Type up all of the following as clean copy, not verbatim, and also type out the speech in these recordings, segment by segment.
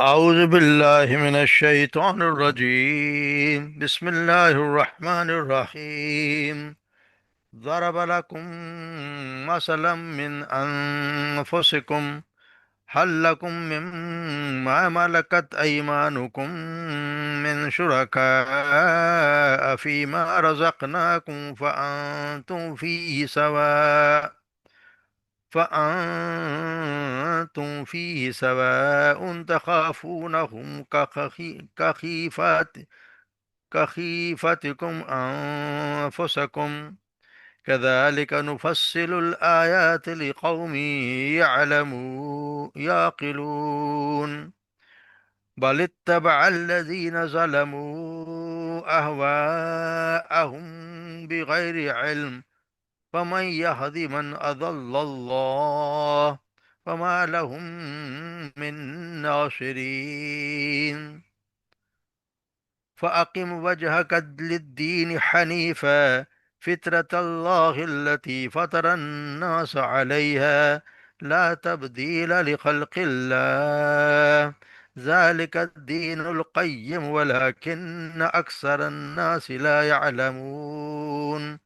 أعوذ بالله من الشيطان الرجيم. بسم الله الرحمن الرحيم. ضرب لكم مثلا من أنفسكم، هل لكم مما ملكت أيمانكم من شركاء فيما رزقناكم فأنتم فيه سواء تخافونهم كخيفتكم أنفسكم، كذلك نفصل الآيات لقوم يعقلون. بل اتبع الذين ظلموا أهواءهم بغير علم، فمن يهد من أضل الله، فما لهم من ناصرين. فأقم وجهك للدين حنيفا، فطرة الله التي فطر الناس عليها، لا تبديل لخلق الله، ذلك الدين القيم ولكن أكثر الناس لا يعلمون.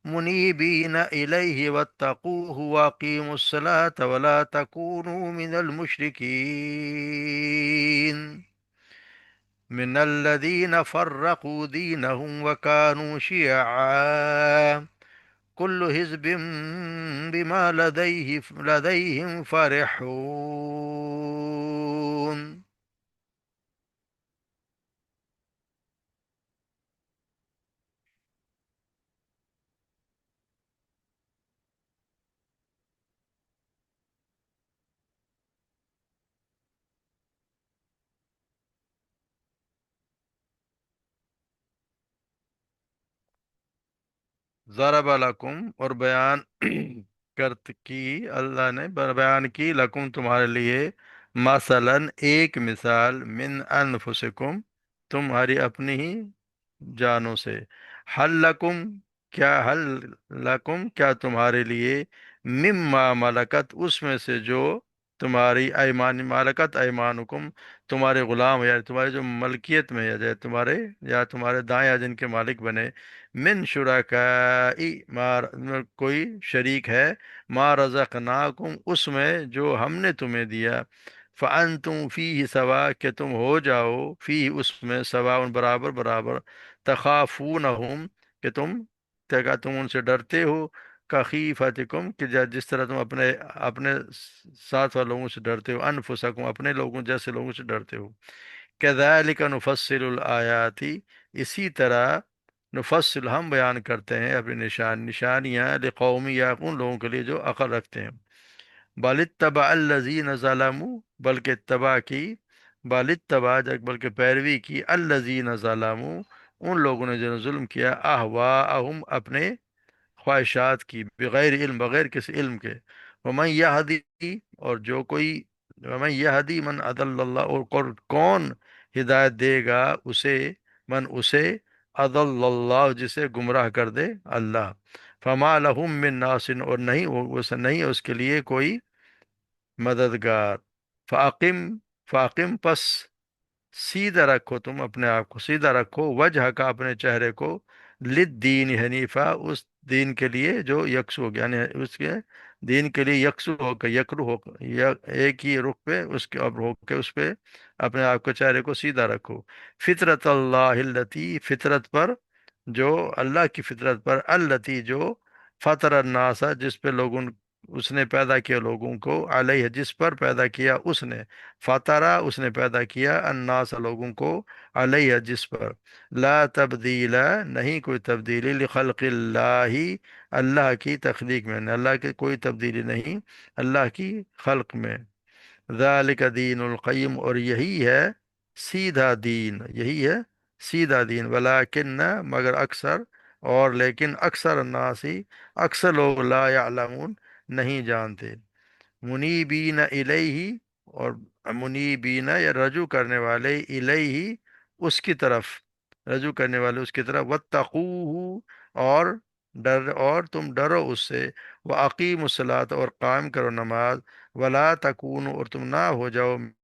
منيبين إليه واتقوه وأقيموا الصلاة ولا تكونوا من المشركين من الذين فرقوا دينهم وكانوا شيعا، كل حزب بما لديهم فرحون. ضرب لکم، اور بیان کرت کی اللہ نے بیان کی، لکم تمہارے لیے، مثلا ایک مثال، من انفسکم تمہاری اپنی ہی جانوں سے، حل لکم کیا، حل لکم کیا تمہارے لیے، مما ملکت اس میں سے جو تمہاری ایمان، مالکت ایمانکم تمہارے غلام یا تمہارے جو ملکیت میں یا تمہارے دائیں یا جن کے مالک بنے، من شرکائی کوئی شریک ہے، ما رزقناکم اس میں جو ہم نے تمہیں دیا، فانتم فیہ سوا کہ تم ہو جاؤ، فی اس میں سواء برابر برابر، تخافونہم کہ تم ان سے ڈرتے ہو، کخیفتکم کہ جس طرح تم اپنے اپنے ساتھ والے لوگوں سے ڈرتے ہو، انفسکم اپنے لوگوں جیسے لوگوں سے ڈرتے ہو، کذالک نفصل الآیات اسی طرح، نفصل ہم بیان کرتے ہیں اپنی نشانیاں، لقوم یا ان لوگوں کے لیے جو عقل رکھتے ہیں، بل اتبع الذین ظلموا بلکہ اتباع کی، بلکہ پیروی کی، الذین ظلموا ان لوگوں نے جنہوں نے ظلم کیا، اہواءہم اپنے خواہشات کی، بغیر علم بغیر کسی علم کے، ومن یہدی اور جو کوئی، ومن یہدی من اضل اللہ اور کون ہدایت دے گا اسے، من اسے، اضل اللہ جسے گمراہ کر دے اللہ، فما لہم من ناصر اور نہیں اس کے لیے کوئی مددگار، فاقم پس سیدھا رکھو، تم اپنے آپ کو سیدھا رکھو، وجہ کا اپنے چہرے کو، للدین حنیفہ اس دین کے لیے جو یکسو ہو گیا، یعنی اس کے دین کے لیے یکسو ہو کے، یکرو ہو کے، ایک ہی رخ پہ اس کے اب ہو کے اس پہ اپنے آپ کو چہرے کو سیدھا رکھو، فطرت اللہ التی فطرت پر، جو اللہ کی فطرت پر، التی جو فطر الناس جس پہ اس نے پیدا کیا لوگوں کو، علیہ جس پر پیدا کیا اس نے، فطرہ اس نے پیدا کیا، الناس لوگوں کو، علیہ جس پر، لا تبدیل نہیں کوئی تبدیلی، لخلق اللہ اللہ کی تخلیق میں، اللہ کی کوئی تبدیلی نہیں اللہ کی خلق میں، ذالک دین القیم اور یہی ہے سیدھا دین، یہی ہے سیدھا دین، ولیکن مگر اکثر، اور لیکن اکثر الناس اکثر لوگ، لا یعلمون نہیں جانتے، منیبین الیہ اور منیبین یا رجوع کرنے والے، الیہ اس کی طرف، رجوع کرنے والے اس کی طرف، واتقوہ اور اور تم ڈرو اس سے، وَأَقِیمُوا الصَّلَاةَ اور قائم کرو نماز، ولا تکونوا اور تم نہ ہو جاؤ،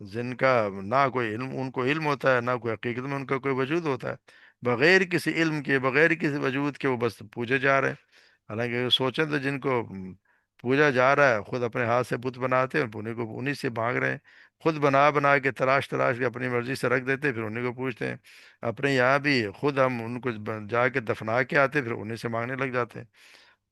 جن کا نہ کوئی علم ان کو علم ہوتا ہے، نہ کوئی حقیقت میں ان کا کوئی وجود ہوتا ہے، بغیر کسی علم کے، بغیر کسی وجود کے وہ بس پوجے جا رہے ہیں۔ حالانکہ اگر سوچیں تو جن کو پوجا جا رہا ہے خود اپنے ہاتھ سے بت بناتے ہیں، انہیں کو انہیں سے مانگ رہے ہیں، خود بنا بنا کے تراش تراش کے اپنی مرضی سے رکھ دیتے ہیں، پھر انہیں کو پوچھتے ہیں۔ اپنے یہاں بھی خود ہم ان کو جا کے دفنا کے آتے، پھر انہیں سے مانگنے لگ جاتے ہیں۔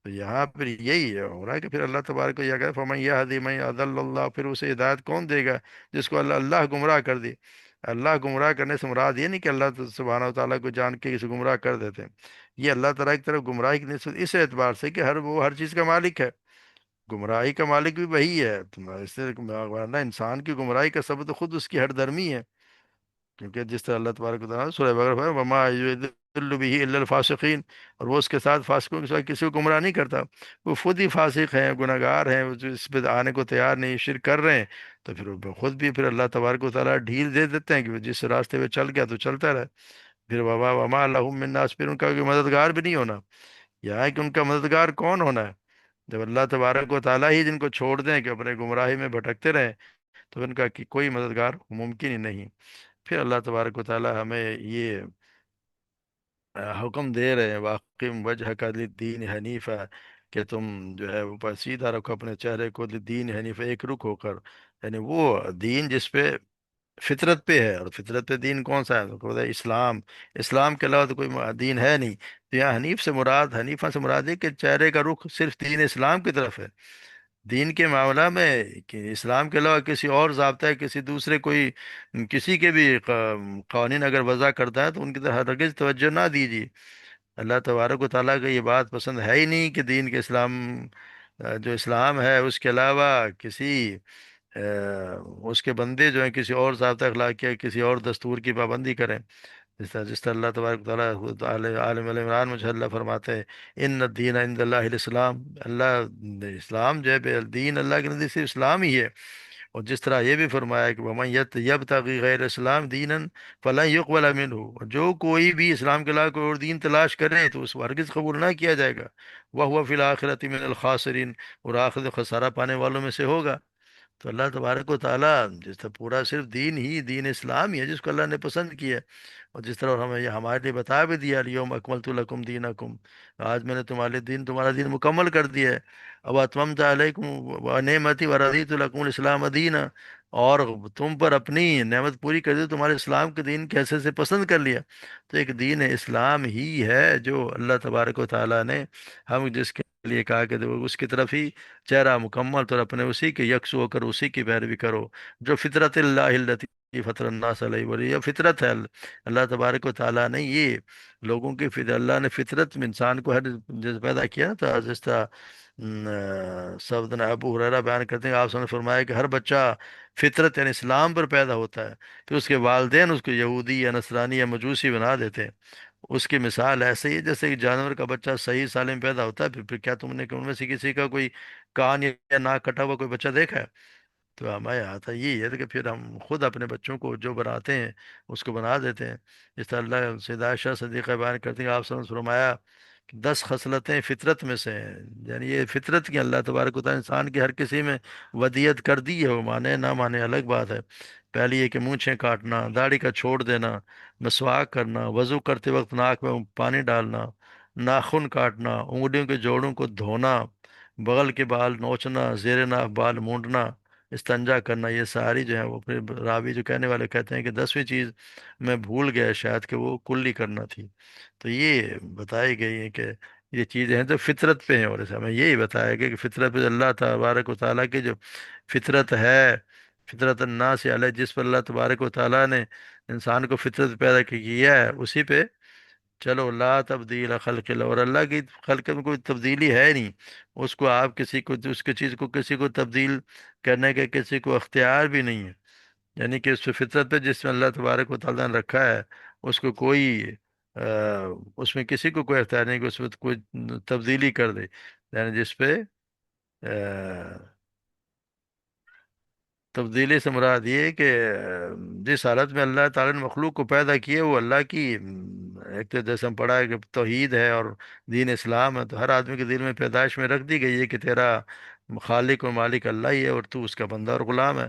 تو یہاں پھر یہی ہو رہا ہے کہ پھر اللہ تبارک کو یہ کہا فمن یہدی من اضل اللہ، پھر اسے ہدایت کون دے گا جس کو اللہ اللہ گمراہ کر دی۔ اللہ گمراہ کرنے سے مراد یہ نہیں کہ اللہ سبحانہ و تعالیٰ کو جان کے کسی گمراہ کر دیتے ہیں، یہ اللہ تعالیٰ کی طرف گمراہی کی نسبت اس اعتبار سے کہ وہ ہر چیز کا مالک ہے، گمراہی کا مالک بھی وہی ہے، اس سے ورنہ انسان کی گمراہی کا سبب تو خود اس کی ہر درمی ہے۔ کیونکہ جس طرح اللہ تبارک و تعالیٰ سورہ بقرہ میں وما یضل به الا الفاسقین، اور وہ اس کے ساتھ فاسقوں کے ساتھ کسی کو گمراہ نہیں کرتا، وہ خود ہی فاسق ہیں، گناہ گار ہیں، وہ جو اس پہ آنے کو تیار نہیں، شرک کر رہے ہیں، تو پھر وہ خود بھی پھر اللہ تبارک و تعالیٰ ڈھیل دے دیتے ہیں کہ وہ جس راستے پہ چل گیا تو چلتا رہے۔ پھر وما لہم من ناصر، پھر ان کا کوئی مددگار بھی نہیں ہونا۔ یہ ہے کہ ان کا مددگار کون ہونا ہے جب اللہ تبارک و تعالیٰ ہی جن کو چھوڑ دیں کہ اپنے گمراہی میں بھٹکتے رہیں، تو ان کا کوئی مددگار ممکن ہی نہیں۔ پھر اللہ تبارک و تعالیٰ ہمیں یہ حکم دے رہے ہیں واقم وجہ کا دین حنیفہ، کہ تم جو ہے اوپر سیدھا رکھو اپنے چہرے کو دین حنیفہ، ایک رخ ہو کر، یعنی وہ دین جس پہ فطرت پہ ہے، اور فطرت پہ دین کون سا ہے؟ تو کہتا ہے اسلام، اسلام کے علاوہ تو کوئی دین ہے نہیں۔ تو یہاں حنیف سے مراد، حنیفہ سے مراد ہے کہ چہرے کا رخ صرف دین اسلام کی طرف ہے۔ دین کے معاملہ میں کہ اسلام کے علاوہ کسی اور ضابطہ ہے، کسی دوسرے کوئی کسی کے بھی قوانین اگر وضع کرتا ہے تو ان کی طرف ہرگز توجہ نہ دیجیے۔ اللہ تبارک و تعالیٰ کو یہ بات پسند ہے ہی نہیں کہ دین کے اسلام، جو اسلام ہے اس کے علاوہ کسی اس کے بندے جو ہیں کسی اور ضابطہ اخلاق یا کسی اور دستور کی پابندی کریں۔ جس طرح اللہ تبارک و تعالیٰ عالم عمران میں جو اللہ فرماتے ہیں ان الدین عند اللہ الاسلام، اللہ اسلام جو ہے دین اللہ کے نزدیک صرف اسلام ہی ہے۔ اور جس طرح یہ بھی فرمایا کہ وَمَن يَبْتَغِي غَيْرَ الْإِسْلَامِ دِينًا فَلَن يُقْبَلَ مِنْهُ، اور جو کوئی بھی اسلام کے علاوہ کوئی اور دین تلاش کرے تو اس کو ہرگز قبول نہ کیا جائے گا، وَهُوَ فِي الْآخِرَةِ مِنَ الْخَاسِرِينَ، اور آخرت میں خسارہ پانے والوں میں سے ہوگا۔ تو اللہ تبارک و تعالیٰ جس طرح پورا صرف دین ہی دین اسلام ہی ہے جس کو اللہ نے پسند کیا ہے، اور جس طرح ہمیں یہ ہمارے لیے بتا بھی دیا الیوم اکملت لکم دینکم، آج میں نے تمہارے دین تمہارا دین مکمل کر دیا ہے، اب اتممت علیکم نعمتی ورضیت لکم الاسلام دینا، اور تم پر اپنی نعمت پوری کر دی، تمہارے اسلام کے دین کے حیثیت سے پسند کر لیا۔ تو ایک دین اسلام ہی ہے جو اللہ تبارک و تعالیٰ نے ہم جس کے لیے کہا کہ وہ اس کی طرف ہی چہرہ مکمل طور اپنے اسی کے یکسو ہو کر اسی کی پیروی کرو، جو فطرت اللہ التي فطر الناس علیہ، ولی یہ فطرت ہے اللہ تبارک و تعالیٰ نے یہ لوگوں کی اللہ نے فطرت میں انسان کو ہر جس پیدا کیا تھا، جس طرح سیدنا ابو ہریرہ بیان کرتے ہیں آپ نے فرمایا کہ ہر بچہ فطرت یعنی اسلام پر پیدا ہوتا ہے، پھر اس کے والدین اس کو یہودی یا نصرانی یا مجوسی بنا دیتے ہیں۔ اس کی مثال ایسے ہی ہے جیسے کہ جانور کا بچہ صحیح سالم پیدا ہوتا ہے، پھر کیا تم نے کہ ان میں سے کسی کا کوئی کان یا ناک کٹا ہوا کوئی بچہ دیکھا ہے؟ تو ہمارے یہاں تھا یہی ہے کہ پھر ہم خود اپنے بچوں کو جو بناتے ہیں اس کو بنا دیتے ہیں۔ جس طرح اللہ سیدہ عائشہ صدیقہ بیان کرتی ہیں آپ صلی اللہ علیہ وسلم نے فرمایا کہ 10 خصلتیں فطرت میں سے ہیں، یعنی یہ فطرت کی اللہ تبارک و تعالیٰ انسان کی ہر کسی میں ودیت کر دی ہے، وہ مانے نہ مانے الگ بات ہے۔ پہلی یہ کہ مونچھیں کاٹنا، داڑھی کا چھوڑ دینا، مسواک کرنا، وضو کرتے وقت ناک میں پانی ڈالنا، ناخن کاٹنا، انگلیوں کے جوڑوں کو دھونا، بغل کے بال نوچنا، زیر ناف بال مونڈنا، استنجا کرنا، یہ ساری جو ہے وہ پھر راوی جو کہنے والے کہتے ہیں کہ 10ویں چیز میں بھول گیا شاید کہ وہ کلی کرنا تھی۔ تو یہ بتائی گئی ہے کہ یہ چیزیں ہیں تو فطرت پہ ہیں، اور اس ہمیں یہی بتایا گیا کہ فطرت پہ اللہ تبارک و تعالیٰ کی جو فطرت ہے، فطرت الناس علیہ، جس پر اللہ تبارک و تعالیٰ نے انسان کو فطرت پیدا کیا ہے اسی پہ چلو، لا تبدیل خلق اللہ، اور اللہ کی خلق میں کوئی تبدیلی ہے نہیں، اس کو آپ کسی کو اس کی چیز کو کسی کو تبدیل کرنے کے کسی کو اختیار بھی نہیں ہے، یعنی کہ اس پہ فطرت پہ جس میں اللہ تبارک و تعالیٰ نے رکھا ہے اس کو کوئی آ، اس میں کسی کو کوئی اختیار نہیں کہ اس میں کوئی تبدیلی کر دے، یعنی جس پہ تبدیلی سے مراد یہ ہے کہ جس حالت میں اللہ تعالیٰ نے مخلوق کو پیدا کیا وہ اللہ کی ایک تو جیسے ہم پڑھا ہے کہ توحید ہے اور دین اسلام ہے، تو ہر آدمی کے دل میں پیدائش میں رکھ دی گئی ہے کہ تیرا خالق و مالک اللہ ہی ہے اور تو اس کا بندہ اور غلام ہے۔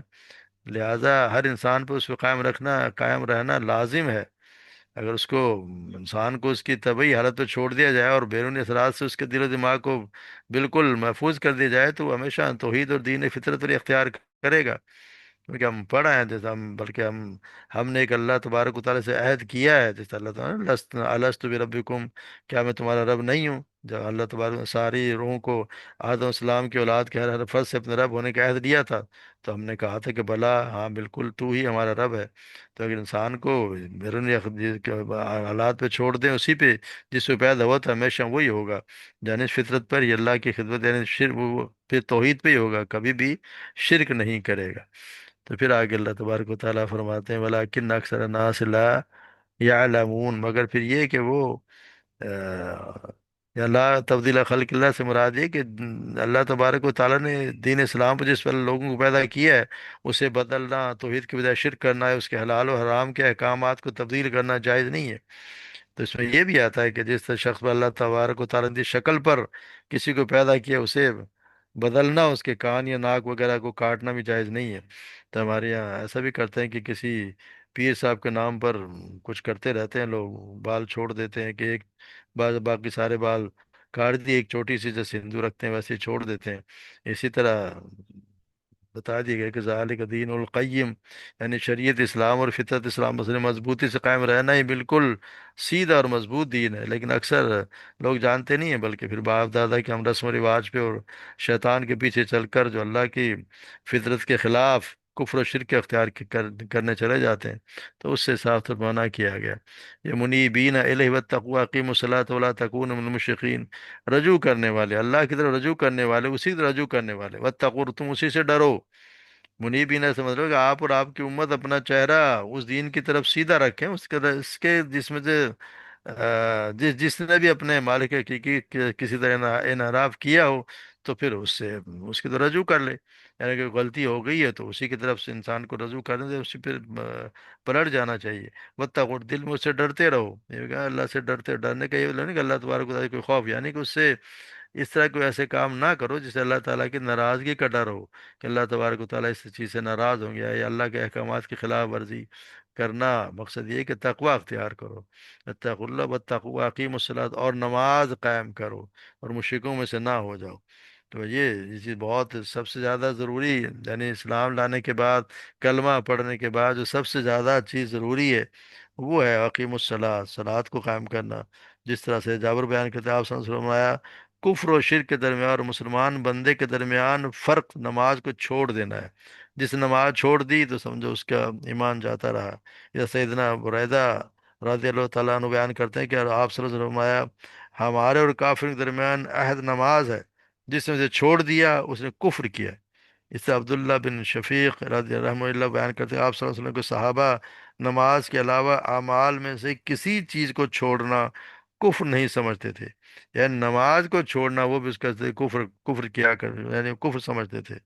لہذا ہر انسان پہ اس کو قائم رہنا لازم ہے۔ اگر اس کو انسان کو اس کی طبعی حالت پہ چھوڑ دیا جائے اور بیرونی اثرات سے اس کے دل و دماغ کو بالکل محفوظ کر دیا جائے، تو وہ ہمیشہ توحید اور دین فطرت پر اختیار کرے گا۔ کیونکہ ہم پڑھا ہے، جیسے بلکہ ہم نے ایک اللہ تبارک و تعالیٰ سے عہد کیا ہے، جیسے اللہ تعالیٰ نے الست بربکم، کیا میں تمہارا رب نہیں ہوں؟ جب اللہ تبارک نے ساری روحوں کو آدم علیہ السلام کی اولاد کے ہر فرد سے اپنے رب ہونے کا عہد لیا تھا، تو ہم نے کہا تھا کہ بلا، ہاں بالکل تو ہی ہمارا رب ہے۔ تو اگر انسان کو بیرونی حالات پہ چھوڑ دیں، اسی پہ جس پہ پیدا ہوا تھا ہمیشہ وہی ہوگا، یعنی اس فطرت پر ہی اللہ کی خدمت، یعنی شرک، وہ پھر توحید پہ ہی ہوگا، کبھی بھی شرک نہیں کرے گا۔ تو پھر آگے اللہ تبارک و تعالیٰ فرماتے ہیں ولیکن اکثر الناس لا یعلمون، مگر پھر یہ کہ وہ یا لا تبدیل خلق اللہ سے مراد یہ کہ اللہ تبارک و تعالیٰ نے دین اسلام پر جس پر لوگوں کو پیدا کیا ہے، اسے بدلنا، توحید کی بجائے شرک کرنا ہے، اس کے حلال و حرام کے احکامات کو تبدیل کرنا جائز نہیں ہے۔ تو اس میں یہ بھی آتا ہے کہ جس طرح شخص پر اللہ تبارک و تعالیٰ نے جس شکل پر کسی کو پیدا کیا، اسے بدلنا، اس کے کان یا ناک وغیرہ کو کاٹنا بھی جائز نہیں ہے۔ تو ہمارے یہاں ایسا بھی کرتے ہیں کہ کسی پیر صاحب کے نام پر کچھ کرتے رہتے ہیں لوگ، بال چھوڑ دیتے ہیں کہ ایک باقی سارے بال کاٹ دیے، ایک چھوٹی سی جیسے ہندو رکھتے ہیں ویسے ہی چھوڑ دیتے ہیں۔ اسی طرح بتا دیا گیا کہ ذالک دین القیم، یعنی شریعت اسلام اور فطرت اسلام مسلم مضبوطی سے قائم رہنا ہی بالکل سیدھا اور مضبوط دین ہے۔ لیکن اکثر لوگ جانتے نہیں ہیں، بلکہ پھر باپ دادا کے ہم رسم و رواج پہ اور شیطان کے پیچھے چل کر جو اللہ کی فطرت کے خلاف کفر و شرک اختیار کرنے چلے جاتے ہیں، تو اس سے صاف طور منع کیا گیا۔ یہ منیبین الیہ واتقوا اقیموا الصلاۃ ولا تکونوا من المشرکین، رجوع کرنے والے، اللہ کی طرف رجوع کرنے والے، اسی کی طرف رجوع کرنے والے، واتقوا، تم اسی سے ڈرو۔ منیبین سے مطلب کہ آپ اور آپ کی امت اپنا چہرہ اس دین کی طرف سیدھا رکھیں، اس کے جس میں سے جس نے بھی اپنے مالک حقیقی کسی طرح انحراف کیا ہو، تو پھر اس کی طرف رجوع کر لے۔ یعنی کہ غلطی ہو گئی ہے تو اسی کی طرف سے انسان کو رجوع کرنے سے اسی پھر پلٹ جانا چاہیے۔ واتقوا، دل میں اس سے ڈرتے رہو، یہ کہا اللہ سے ڈرنے کا یہ مطلب نہیں کہ اللہ تبارک و تعالیٰ کوئی خوف، یعنی کہ اس سے اس طرح کوئی ایسے کام نہ کرو جسے اللہ تعالیٰ کی ناراضگی کا ڈر ہو، کہ اللہ تبارک و تعالیٰ اس چیز سے ناراض ہوں گے، یا اللہ کے احکامات کی خلاف ورزی کرنا۔ مقصد یہ ہے کہ تقوی اختیار کرو، اتقوا اللہ واتقوا اقیموا الصلاۃ، اور نماز قائم کرو اور مشرکوں میں سے نہ ہو جاؤ۔ تو یہ چیز بہت سب سے زیادہ ضروری ہے، یعنی اسلام لانے کے بعد، کلمہ پڑھنے کے بعد جو سب سے زیادہ چیز ضروری ہے وہ ہے اقیم الصلاۃ، صلات کو قائم کرنا۔ جس طرح سے جابر بیان کرتے ہیں، آپ صلی اللہ علیہ وسلم نے فرمایا کفر و شرک کے درمیان اور مسلمان بندے کے درمیان فرق نماز کو چھوڑ دینا ہے۔ جس نے نماز چھوڑ دی تو سمجھو اس کا ایمان جاتا رہا۔ یا سیدنا بریدہ رضی اللہ تعالیٰ عنہ بیان کرتے ہیں کہ آپ صلی اللہ علیہ وسلم نے فرمایا ہمارے اور کافر کے درمیان عہد نماز ہے، جس نے اسے چھوڑ دیا اس نے کفر کیا۔ اس سے عبداللہ بن شفیق رضی اللہ اللہ بیان کرتے ہیں، آپ صلی اللہ علیہ وسلم کو صحابہ نماز کے علاوہ اعمال میں سے کسی چیز کو چھوڑنا کفر نہیں سمجھتے تھے، یعنی نماز کو چھوڑنا وہ بھی اس کا کفر کیا کر، یعنی کفر سمجھتے تھے۔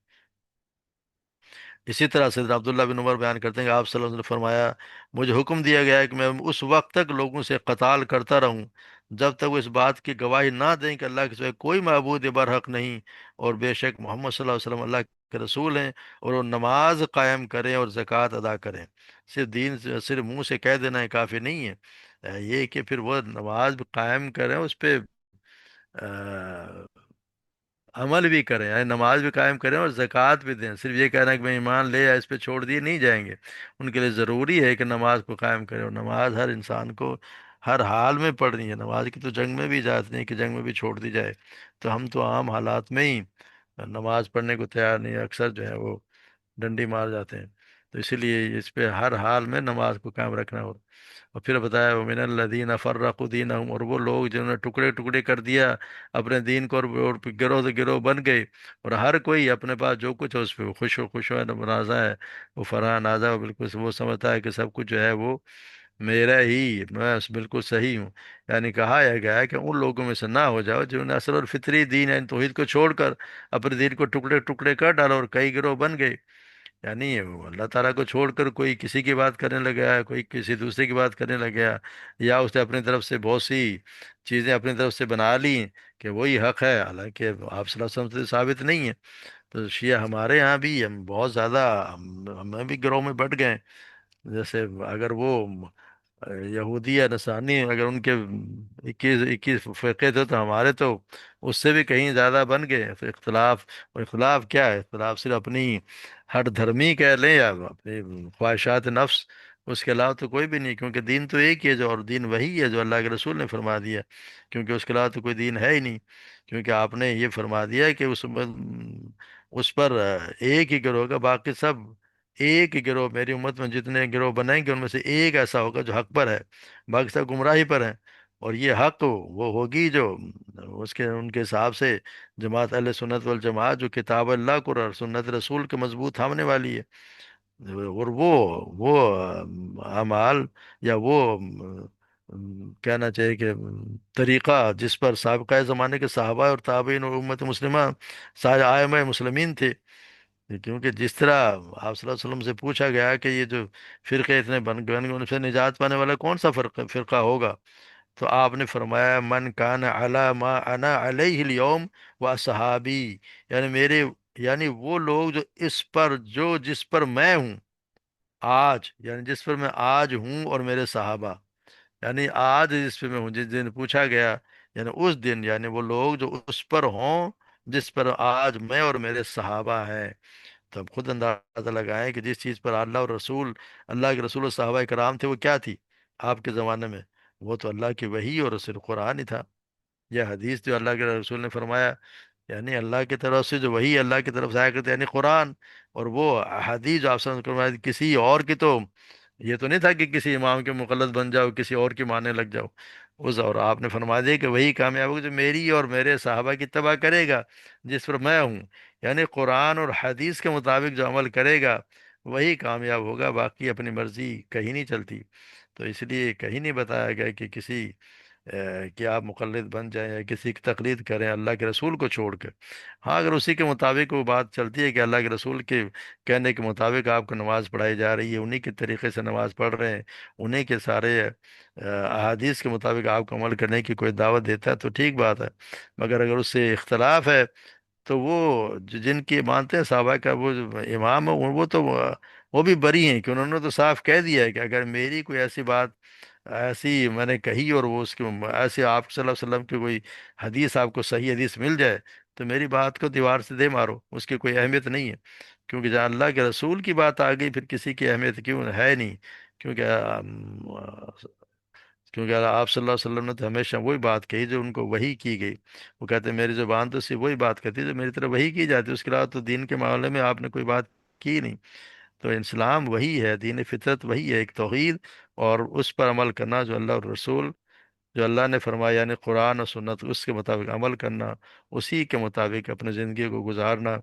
اسی طرح سے عبداللہ بن عمر بیان کرتے ہیں کہ آپ صلی اللہ علیہ وسلم نے فرمایا مجھے حکم دیا گیا ہے کہ میں اس وقت تک لوگوں سے قتال کرتا رہوں جب تک وہ اس بات کی گواہی نہ دیں کہ اللہ کے سوا کوئی معبود برحق نہیں، اور بے شک محمد صلی اللہ علیہ وسلم اللہ کے رسول ہیں، اور وہ نماز قائم کریں اور زکوٰۃ ادا کریں۔ صرف منہ سے کہہ دینا کافی نہیں ہے، یہ کہ پھر وہ نماز بھی قائم کریں، اس پہ عمل بھی کریں، یعنی نماز بھی قائم کریں اور زکوٰۃ بھی دیں۔ صرف یہ کہنا کہ میں ایمان لے یا اس پہ چھوڑ دیے نہیں جائیں گے، ان کے لیے ضروری ہے کہ نماز کو قائم کریں، اور نماز ہر انسان کو ہر حال میں پڑھنی ہے۔ نماز کی تو جنگ میں بھی اجازت نہیں کہ جنگ میں بھی چھوڑ دی جائے، تو ہم تو عام حالات میں ہی نماز پڑھنے کو تیار نہیں، اکثر جو ہے وہ ڈنڈی مار جاتے ہیں۔ تو اسی لیے اس پہ ہر حال میں نماز کو قائم رکھنا ہو۔ اور پھر بتایا وَمِنَ الَّذِينَ فَرَّقُوا دِينَهُمْ، اور وہ لوگ جنہوں نے ٹکڑے ٹکڑے کر دیا اپنے دین کو، اور گروہ سے گروہ بن گئے، اور ہر کوئی اپنے پاس جو کچھ ہے اس پہ وہ خوش و نازا ہے، وہ فرح نازا، وہ بالکل وہ سمجھتا ہے کہ سب کچھ جو ہے وہ میرا ہی، میں بالکل صحیح ہوں۔ یعنی کہا یہ گیا ہے کہ ان لوگوں میں سے نہ ہو جاؤ جنہوں نے اصل اور فطری دین یعنی توحید کو چھوڑ کر اپنے دین کو ٹکڑے ٹکڑے کر ڈالا اور کئی گروہ بن گئے۔ یعنی وہ اللہ تعالیٰ کو چھوڑ کر کوئی کسی کی بات کرنے لگا ہے، کوئی کسی دوسرے کی بات کرنے لگا، یا اس نے اپنی طرف سے بہت سی چیزیں اپنی طرف سے بنا لی کہ وہی حق ہے، حالانکہ آپ صلی اللہ علیہ وسلم سے ثابت نہیں ہے۔ تو شیعہ ہمارے یہاں بھی ہم بہت زیادہ، ہمیں بھی گروہ میں بٹ گئے. جیسے اگر وہ یہودی یا نصرانی اگر ان کے 21 فرقے تھے تو ہمارے تو اس سے بھی کہیں زیادہ بن گئے. تو اختلاف، اور اختلاف کیا ہے؟ اختلاف صرف اپنی ہر دھرمی کہہ لیں یا اپنی خواہشات نفس، اس کے علاوہ تو کوئی بھی نہیں. کیونکہ دین تو ایک ہی ہے، جو اور دین وہی ہے جو اللہ کے رسول نے فرما دیا. کیونکہ اس کے علاوہ تو کوئی دین ہے ہی نہیں. کیونکہ آپ نے یہ فرما دیا کہ اس پر ایک ہی گروہ کا، باقی سب ایک ہی گروہ. میری امت میں جتنے گروہ بنائیں گے ان میں سے ایک ایسا ہوگا جو حق پر ہے، باقی سب گمراہی پر ہیں. اور یہ حق وہ ہوگی جو اس کے ان کے حساب سے جماعت اہل سنت والجماعت، جو کتاب اللہ کو اور سنت رسول کے مضبوط تھامنے والی ہے. اور وہ اعمال یا وہ کہنا چاہیے کہ طریقہ جس پر سابقہ زمانے کے صحابہ اور تابعین اور امت مسلمہ سارے ائمہ مسلمین تھے. کیونکہ جس طرح آپ صلی اللہ علیہ وسلم سے پوچھا گیا کہ یہ جو فرقے اتنے بن گئے ان سے نجات پانے والا کون سا فرقہ ہوگا، تو آپ نے فرمایا من کان علی ما انا علیہ اليوم و صحابی. یعنی میرے، یعنی وہ لوگ جو اس پر، جو جس پر میں ہوں آج، یعنی جس پر میں آج ہوں اور میرے صحابہ. یعنی آج جس پہ میں ہوں، جس دن پوچھا گیا، یعنی اس دن، یعنی وہ لوگ جو اس پر ہوں جس پر آج میں اور میرے صحابہ ہیں. تو اب خود اندازہ لگائیں کہ جس چیز پر اللہ اور رسول، اللہ کے رسول اور صحابہ کرام تھے، وہ کیا تھی آپ کے زمانے میں؟ وہ تو اللہ کی وحی اور صرف قرآن ہی تھا. یہ حدیث جو اللہ کے رسول نے فرمایا، یعنی اللہ کی طرف سے جو وہی اللہ کی طرف سے آیا کرتے یعنی قرآن. اور وہ حدیث جو آپ سے فرمایا کسی اور کی تو، یہ تو نہیں تھا کہ کسی امام کے مقلد بن جاؤ، کسی اور کی ماننے لگ جاؤ. اس اور آپ نے فرما دیا کہ وہی کامیاب ہوگا جو میری اور میرے صحابہ کی اتباع کرے گا، جس پر میں ہوں. یعنی قرآن اور حدیث کے مطابق جو عمل کرے گا وہی کامیاب ہوگا، باقی اپنی مرضی کہیں نہیں چلتی. تو اس لیے کہیں نہیں بتایا گیا کہ کسی کہ آپ مقلد بن جائیں یا کسی کی تقلید کریں اللہ کے رسول کو چھوڑ کر. ہاں اگر اسی کے مطابق وہ بات چلتی ہے کہ اللہ کے رسول کے کہنے کے مطابق آپ کو نماز پڑھائی جا رہی ہے، انہی کے طریقے سے نماز پڑھ رہے ہیں، انہی کے سارے احادیث کے مطابق آپ کو عمل کرنے کی کوئی دعوت دیتا ہے تو ٹھیک بات ہے. مگر اگر اس سے اختلاف ہے تو وہ جن کی مانتے ہیں صحابہ کا وہ جو امام ہے وہ تو وہ بھی بری ہیں. کہ انہوں نے تو صاف کہہ دیا ہے کہ اگر میری کوئی ایسی بات ایسی میں نے کہی اور وہ اس کی ایسی آپ صلی اللہ علیہ وسلم کی کوئی حدیث آپ کو صحیح حدیث مل جائے تو میری بات کو دیوار سے دے مارو، اس کی کوئی اہمیت نہیں ہے. کیونکہ جہاں اللہ کے رسول کی بات آ گئی پھر کسی کی اہمیت کیوں ہے نہیں. کیونکہ کیونکہ آپ صلی اللہ علیہ وسلم نے تو ہمیشہ وہی بات کہی جو ان کو وحی کی گئی. وہ کہتے ہیں میری زبان تو صرف وہی بات کہتی ہے جو میری طرف وحی کی جاتی ہے، اس کے علاوہ تو دین کے معاملے میں آپ نے کوئی بات کی نہیں. تو اسلام وہی ہے، دین فطرت وہی ہے، ایک توحید، اور اس پر عمل کرنا جو اللہ اور رسول، جو اللہ نے فرمایا یعنی قرآن اور سنت اس کے مطابق عمل کرنا، اسی کے مطابق اپنی زندگی کو گزارنا.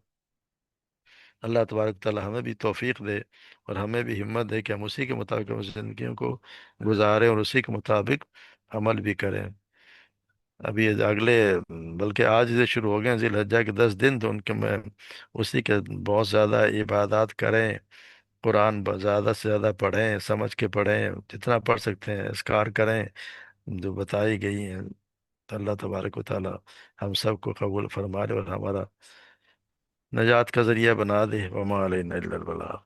اللہ تبارک تعالی ہمیں بھی توفیق دے اور ہمیں بھی ہمت دے کہ ہم اسی کے مطابق اپنی زندگیوں کو گزاریں اور اسی کے مطابق عمل بھی کریں. ابھی یہ اگلے، بلکہ آج سے شروع ہو گئے ہیں ذی الحجہ کے 10 دن، تو ان کے میں اسی کے بہت زیادہ عبادات کریں. قرآن زیادہ سے زیادہ پڑھیں، سمجھ کے پڑھیں، جتنا پڑھ سکتے ہیں اذکار کریں جو بتائی گئی ہیں. تو اللہ تبارک و تعالی ہم سب کو قبول فرما لے اور ہمارا نجات کا ذریعہ بنا دے. وما علینا الا البلاغ.